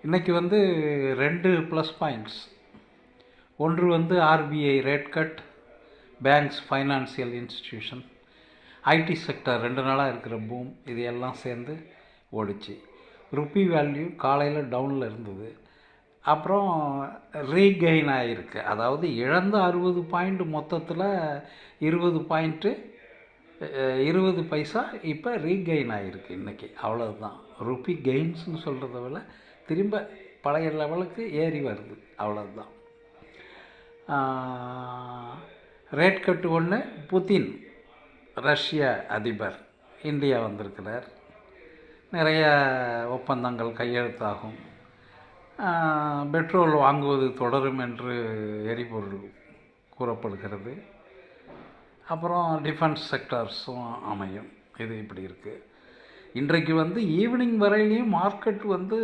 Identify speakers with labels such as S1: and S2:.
S1: இன்றைக்கி வந்து 2 plus points. ஒன்று வந்து RBI rate cut, banks, financial institution, IT sector 2 நாளாக இருக்கிற பூம், இது எல்லாம் சேர்ந்து ஓடிச்சு. ருப்பி வேல்யூ காலையில் டவுனில் இருந்தது, அப்புறம் ரீகெயின் ஆகிருக்கு. அதாவது இழந்த 60 பாயிண்ட் மொத்தத்தில் 20 பாயிண்ட்டு 20 பைசா இப்போ ரீகெயின் ஆகிருக்கு இன்றைக்கி. அவ்வளோதான். ருப்பி கெயின்ஸ்னு சொல்கிறத விட திரும்ப பழைய லெவலுக்கு ஏறி வருது, அவ்வளோதான். ரேட் கட்டு ஒன்று. புதின் ரஷ்ய அதிபர் இந்தியா வந்திருக்கிறார். நிறைய ஒப்பந்தங்கள் கையெழுத்தாகும். பெட்ரோல் வாங்குவது தொடரும் என்று எரிபொருள் கூறப்படுகிறது. அப்புறம் டிஃபென்ஸ் செக்டர்ஸும் அமையும். இது இப்படி இருக்குது. இன்றைக்கு வந்து ஈவினிங் வரையிலையும் மார்க்கெட் வந்து